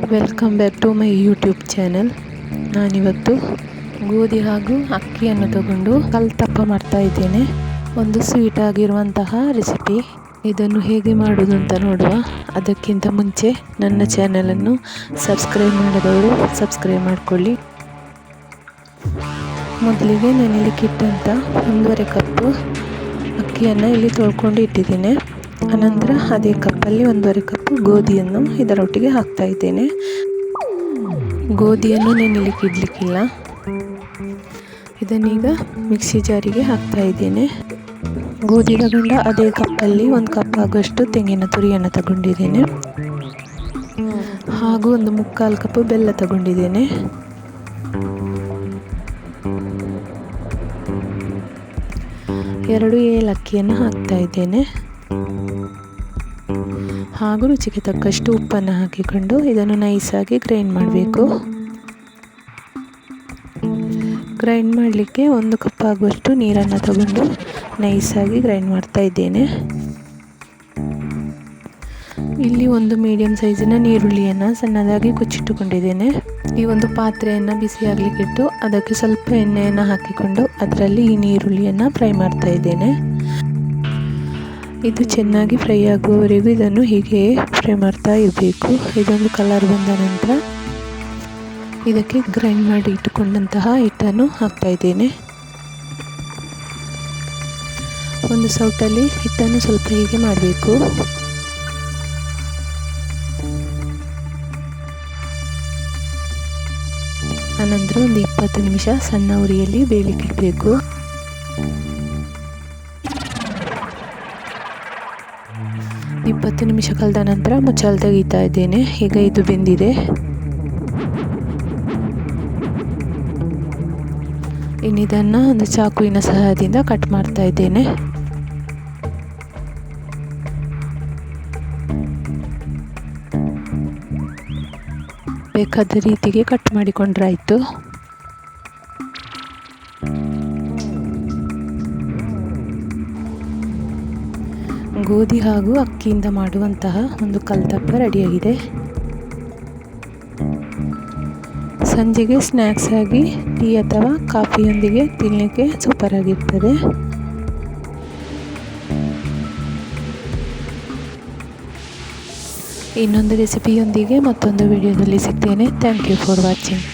Welcome back to my YouTube channel. ನಾನಿವತ್ತು ಗೋಧಿ ಹಾಗೂ ಅಕ್ಕಿಯನ್ನು ತಗೊಂಡು ಕಲ್ತಪ್ಪ ಮಾಡ್ತಾ ಇದ್ದೇನೆ. ಒಂದು ಸ್ವೀಟ್ ಆಗಿರುವಂತಹ ರೆಸಿಪಿ. ಇದನ್ನು ಹೇಗೆ ಮಾಡೋದು ಅಂತ ನೋಡುವ. ಅದಕ್ಕಿಂತ ಮುಂಚೆ ನನ್ನ ಚಾನಲನ್ನು ಸಬ್ಸ್ಕ್ರೈಬ್ ಮಾಡಿದವರು ಸಬ್ಸ್ಕ್ರೈಬ್ ಮಾಡಿಕೊಳ್ಳಿ. ಮೊದಲಿಗೆ ನೆನೆಲಿಕ್ಕಿಟ್ಟಂಥ 1.5 ಕಪ್ಪು ಅಕ್ಕಿಯನ್ನು ಇಲ್ಲಿ ತೊಳ್ಕೊಂಡು ಇಟ್ಟಿದ್ದೇನೆ. ಅನಂತರ ಅದೇ ಕಪ್ಪಲ್ಲಿ 1.5 ಕಪ್ಪು ಗೋಧಿಯನ್ನು ಇದರೊಟ್ಟಿಗೆ ಹಾಕ್ತಾ ಇದ್ದೇನೆ. ಗೋಧಿಯನ್ನು ನೆನೆಲಿಕ್ಕೆ ಇಡಲಿಕ್ಕಿಲ್ಲ. ಇದನ್ನೀಗ ಮಿಕ್ಸಿ ಜಾರಿಗೆ ಹಾಕ್ತಾ ಇದ್ದೇನೆ. ಗೋಧಿ ತಗೊಂಡ ಅದೇ ಕಪ್ಪಲ್ಲಿ 1 ಕಪ್ ಆಗುವಷ್ಟು ತೆಂಗಿನ ತುರಿಯನ್ನು ತಗೊಂಡಿದ್ದೇನೆ. ಹಾಗೂ 1/4 ಕಪ್ ಬೆಲ್ಲ ತಗೊಂಡಿದ್ದೇನೆ. ಎರಡು ಏಲಕ್ಕಿಯನ್ನು ಹಾಕ್ತಾ ಇದ್ದೇನೆ. ಹಾಗೂ ರುಚಿಗೆ ತಕ್ಕಷ್ಟು ಉಪ್ಪನ್ನು ಹಾಕಿಕೊಂಡು ಇದನ್ನು ನೈಸಾಗಿ ಗ್ರೈಂಡ್ ಮಾಡಬೇಕು. ಗ್ರೈಂಡ್ ಮಾಡಲಿಕ್ಕೆ 1 ಕಪ್ ಆಗುವಷ್ಟು ನೀರನ್ನು ತಗೊಂಡು ನೈಸಾಗಿ ಗ್ರೈಂಡ್ ಮಾಡ್ತಾ ಇದ್ದೇನೆ. ಇಲ್ಲಿ 1 ಮೀಡಿಯಂ ಸೈಜಿನ ನೀರುಳ್ಳಿಯನ್ನು ಸಣ್ಣದಾಗಿ ಕೊಚ್ಚಿಟ್ಟುಕೊಂಡಿದ್ದೇನೆ. ಈ ಒಂದು ಪಾತ್ರೆಯನ್ನು ಬಿಸಿಯಾಗಲಿಕ್ಕಿಟ್ಟು ಅದಕ್ಕೆ ಸ್ವಲ್ಪ ಎಣ್ಣೆಯನ್ನು ಹಾಕಿಕೊಂಡು ಅದರಲ್ಲಿ ಈ ನೀರುಳ್ಳಿಯನ್ನು ಫ್ರೈ ಮಾಡ್ತಾ ಇದ್ದೇನೆ. ಇದು ಚೆನ್ನಾಗಿ ಫ್ರೈ ಆಗುವವರೆಗೂ ಇದನ್ನು ಹೀಗೆ ಫ್ರೈ ಮಾಡ್ತಾ ಇರಬೇಕು. ಇದೊಂದು ಕಲರ್ ಬಂದ ನಂತರ ಇದಕ್ಕೆ ಗ್ರೈಂಡ್ ಮಾಡಿ ಇಟ್ಟುಕೊಂಡಂತಹ ಹಿಟ್ಟನ್ನು ಹಾಕ್ತಾ ಇದ್ದೇನೆ. ಒಂದು ಸೌಟಲ್ಲಿ ಹಿಟ್ಟನ್ನು ಸ್ವಲ್ಪ ಹೀಗೆ ಮಾಡಬೇಕು. ಅನಂತರ ಒಂದು 20 ನಿಮಿಷ ಸಣ್ಣ ಉರಿಯಲ್ಲಿ ಬೇಯಲಿಕ್ಕಿಡಬೇಕು. ಇಪ್ಪತ್ತು ನಿಮಿಷ ಕಳೆದ ನಂತರ ಮುಚ್ಚಳ ತೆಗಿತಾ ಇದ್ದೇನೆ. ಈಗ ಇದು ಬೆಂದಿದೆ. ಇನ್ನಿದನ್ನು ಒಂದು ಚಾಕುವಿನ ಸಹಾಯದಿಂದ ಕಟ್ ಮಾಡ್ತಾ ಇದ್ದೇನೆ. ಬೇಕಾದ ರೀತಿಗೆ ಕಟ್ ಮಾಡಿಕೊಂಡ್ರೆ ಆಯಿತು. ಗೋಧಿ ಹಾಗೂ ಅಕ್ಕಿಯಿಂದ ಮಾಡುವಂತಹ ಒಂದು ಕಲ್ತಪ್ಪ ರೆಡಿಯಾಗಿದೆ. ಸಂಜೆಗೆ ಸ್ನ್ಯಾಕ್ಸ್ ಆಗಿ ಟೀ ಅಥವಾ ಕಾಫಿಯೊಂದಿಗೆ ತಿನ್ನಲಿಕ್ಕೆ ಸೂಪರ್ ಆಗಿರ್ತದೆ. ಇನ್ನೊಂದು ರೆಸಿಪಿಯೊಂದಿಗೆ ಮತ್ತೊಂದು ವಿಡಿಯೋದಲ್ಲಿ ಸಿಗ್ತೇನೆ. Thank you for watching.